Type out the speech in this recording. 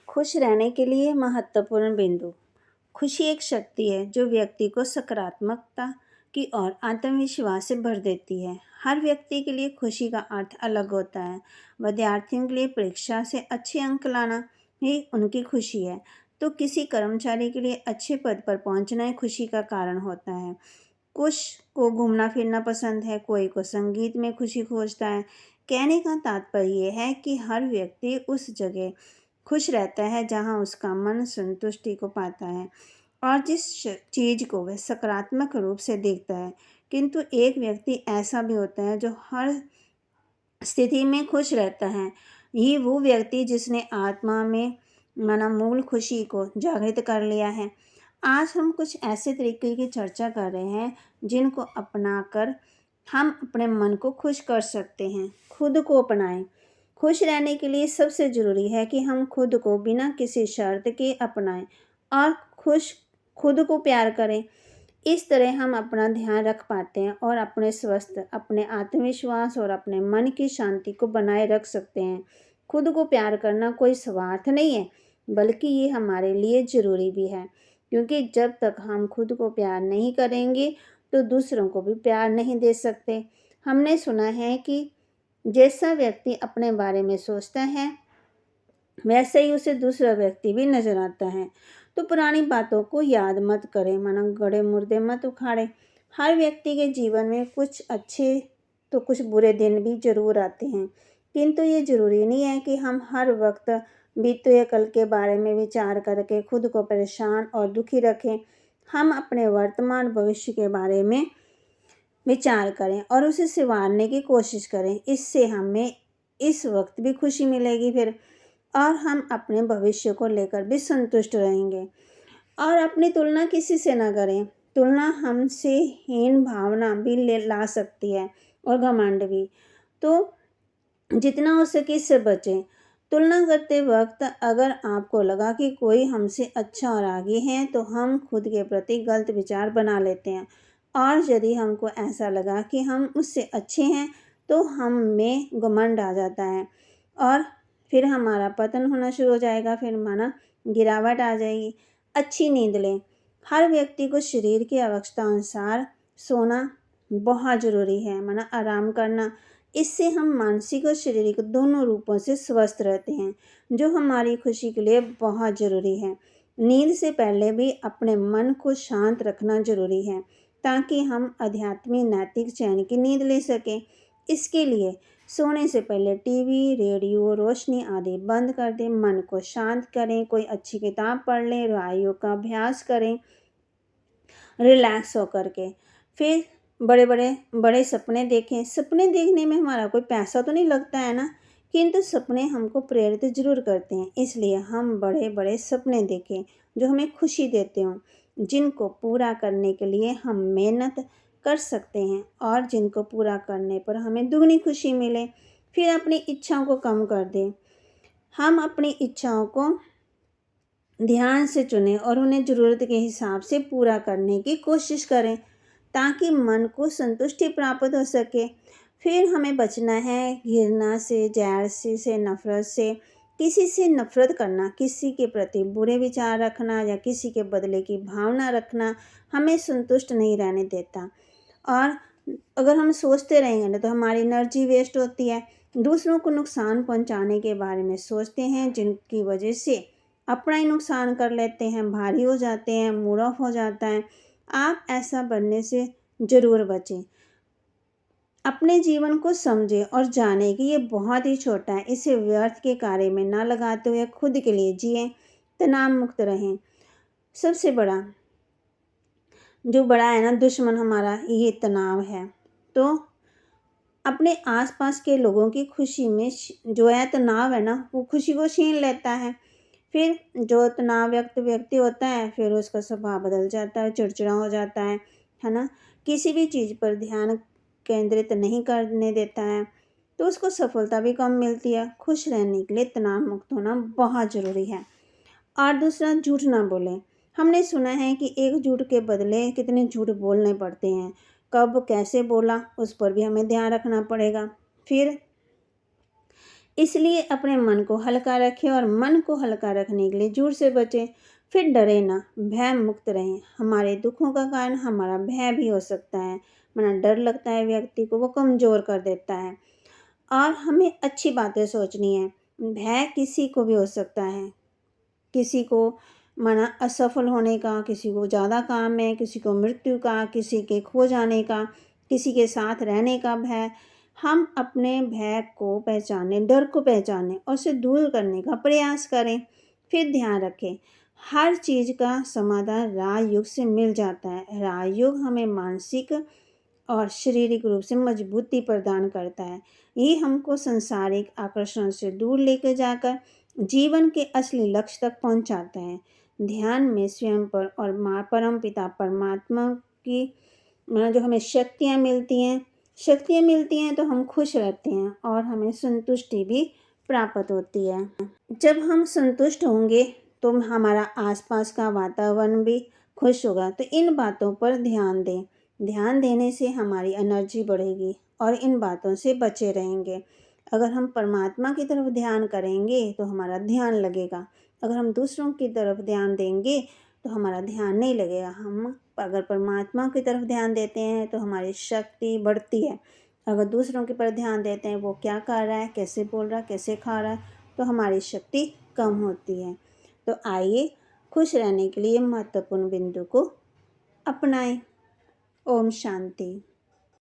खुश रहने के लिए महत्वपूर्ण बिंदु। खुशी एक शक्ति है जो व्यक्ति को सकारात्मकता की और आत्मविश्वास से भर देती है। हर व्यक्ति के लिए खुशी का अर्थ अलग होता है। विद्यार्थियों के लिए परीक्षा से अच्छे अंक लाना ही उनकी खुशी है, तो किसी कर्मचारी के लिए अच्छे पद पर पहुंचना ही खुशी का कारण होता है। कुछ को घूमना फिरना पसंद है, कोई को संगीत में खुशी खोजता है। कहने का तात्पर्य यह है कि हर व्यक्ति उस जगह खुश रहता है जहाँ उसका मन संतुष्टि को पाता है और जिस चीज़ को वह सकारात्मक रूप से देखता है। किंतु एक व्यक्ति ऐसा भी होता है जो हर स्थिति में खुश रहता है। ये वो व्यक्ति जिसने आत्मा में मूल खुशी को जागृत कर लिया है। आज हम कुछ ऐसे तरीके की चर्चा कर रहे हैं जिनको अपनाकर हम अपने मन को खुश कर सकते हैं। खुद को अपनाएं। खुश रहने के लिए सबसे ज़रूरी है कि हम खुद को बिना किसी शर्त के अपनाएं और खुद को प्यार करें। इस तरह हम अपना ध्यान रख पाते हैं और अपने स्वस्थ, अपने आत्मविश्वास और अपने मन की शांति को बनाए रख सकते हैं। खुद को प्यार करना कोई स्वार्थ नहीं है, बल्कि ये हमारे लिए ज़रूरी भी है, क्योंकि जब तक हम खुद को प्यार नहीं करेंगे तो दूसरों को भी प्यार नहीं दे सकते। हमने सुना है कि जैसा व्यक्ति अपने बारे में सोचता है वैसे ही उसे दूसरा व्यक्ति भी नजर आता है। तो पुरानी बातों को याद मत करें, गड़े मुर्दे मत उखाड़े। हर व्यक्ति के जीवन में कुछ अच्छे तो कुछ बुरे दिन भी जरूर आते हैं, किंतु ये जरूरी नहीं है कि हम हर वक्त बीते हुए कल के बारे में विचार करके खुद को परेशान और दुखी रखें। हम अपने वर्तमान भविष्य के बारे में विचार करें और उसे संवारने की कोशिश करें। इससे हमें इस वक्त भी खुशी मिलेगी फिर, और हम अपने भविष्य को लेकर भी संतुष्ट रहेंगे। और अपनी तुलना किसी से ना करें। तुलना हमसे हीन भावना भी ला सकती है और घमंड भी। तो जितना हो सके इससे बचें। तुलना करते वक्त अगर आपको लगा कि कोई हमसे अच्छा और आगे है तो हम खुद के प्रति गलत विचार बना लेते हैं, और यदि हमको ऐसा लगा कि हम उससे अच्छे हैं तो हम में घमंड आ जाता है और फिर हमारा पतन होना शुरू हो जाएगा, फिर गिरावट आ जाएगी। अच्छी नींद लें। हर व्यक्ति को शरीर की आवश्यकता अनुसार सोना बहुत ज़रूरी है, आराम करना। इससे हम मानसिक और शारीरिक दोनों रूपों से स्वस्थ रहते हैं, जो हमारी खुशी के लिए बहुत ज़रूरी है। नींद से पहले भी अपने मन को शांत रखना ज़रूरी है, ताकि हम आध्यात्मिक नैतिक चैन की नींद ले सकें। इसके लिए सोने से पहले टीवी, रेडियो, रोशनी आदि बंद कर दें, मन को शांत करें, कोई अच्छी किताब पढ़ लें, योग का अभ्यास करें रिलैक्स होकर के। फिर बड़े सपने देखें। सपने देखने में हमारा कोई पैसा तो नहीं लगता है ना, किंतु सपने हमको प्रेरित जरूर करते हैं। इसलिए हम बड़े बड़े सपने देखें जो हमें खुशी देते हों, जिनको पूरा करने के लिए हम मेहनत कर सकते हैं और जिनको पूरा करने पर हमें दुगनी खुशी मिले। फिर अपनी इच्छाओं को कम कर दें। हम अपनी इच्छाओं को ध्यान से चुनें और उन्हें ज़रूरत के हिसाब से पूरा करने की कोशिश करें, ताकि मन को संतुष्टि प्राप्त हो सके। फिर हमें बचना है घृणा से, जैलसी से, नफ़रत से। किसी से नफ़रत करना, किसी के प्रति बुरे विचार रखना या किसी के बदले की भावना रखना हमें संतुष्ट नहीं रहने देता। और अगर हम सोचते रहेंगे ना तो हमारी एनर्जी वेस्ट होती है। दूसरों को नुकसान पहुंचाने के बारे में सोचते हैं, जिनकी वजह से अपना ही नुकसान कर लेते हैं, भारी हो जाते हैं, मूड ऑफ हो जाता है। आप ऐसा बनने से ज़रूर बचें। अपने जीवन को समझें और जानें कि ये बहुत ही छोटा है। इसे व्यर्थ के कार्य में ना लगाते हुए खुद के लिए जिएं, तनाव मुक्त रहें। सबसे बड़ा है ना दुश्मन हमारा, ये तनाव है। तो अपने आसपास के लोगों की खुशी में जो है तनाव है ना, वो खुशी को छीन लेता है। फिर जो तनाव व्यक्ति होता है, फिर उसका स्वभाव बदल जाता है, चिड़चिड़ा हो जाता है ना, किसी भी चीज़ पर ध्यान केंद्रित नहीं करने देता है, तो उसको सफलता भी कम मिलती है। खुश रहने के लिए तनाव मुक्त होना बहुत ज़रूरी है। और दूसरा, झूठ ना बोलें। हमने सुना है कि एक झूठ के बदले कितने झूठ बोलने पड़ते हैं। कब कैसे बोला उस पर भी हमें ध्यान रखना पड़ेगा। फिर इसलिए अपने मन को हल्का रखें और मन को हल्का रखने के लिए झूठ से बचें। फिर डरे ना, भय मुक्त रहें। हमारे दुखों का कारण हमारा भय भी हो सकता है। वरना डर लगता है व्यक्ति को, वो कमज़ोर कर देता है। और हमें अच्छी बातें सोचनी है। भय किसी को भी हो सकता है, किसी को माना असफल होने का, किसी को ज़्यादा काम है, किसी को मृत्यु का, किसी के खो जाने का, किसी के साथ रहने का भय। हम अपने भय को पहचानें, डर को पहचानें और उसे दूर करने का प्रयास करें। फिर ध्यान रखें, हर चीज़ का समाधान राजयोग से मिल जाता है। राजयोग हमें मानसिक और शारीरिक रूप से मजबूती प्रदान करता है। ये हमको सांसारिक आकर्षण से दूर लेकर जाकर जीवन के असली लक्ष्य तक पहुंचाता है। ध्यान में स्वयं पर और परम पिता परमात्मा की जो हमें शक्तियाँ मिलती हैं तो हम खुश रहते हैं और हमें संतुष्टि भी प्राप्त होती है। जब हम संतुष्ट होंगे तो हमारा आसपास का वातावरण भी खुश होगा। तो इन बातों पर ध्यान दें। ध्यान देने से हमारी एनर्जी बढ़ेगी और इन बातों से बचे रहेंगे। अगर हम परमात्मा की तरफ ध्यान करेंगे तो हमारा ध्यान लगेगा। अगर हम दूसरों की तरफ ध्यान देंगे तो हमारा ध्यान नहीं लगेगा। हम अगर परमात्मा की तरफ ध्यान देते हैं तो हमारी शक्ति बढ़ती है। अगर दूसरों के पर ध्यान देते हैं, वो क्या कर रहा है, कैसे बोल रहा है, कैसे खा रहा है, तो हमारी शक्ति कम होती है। तो आइए खुश रहने के लिए महत्वपूर्ण बिंदु को अपनाएं। ओम शांति।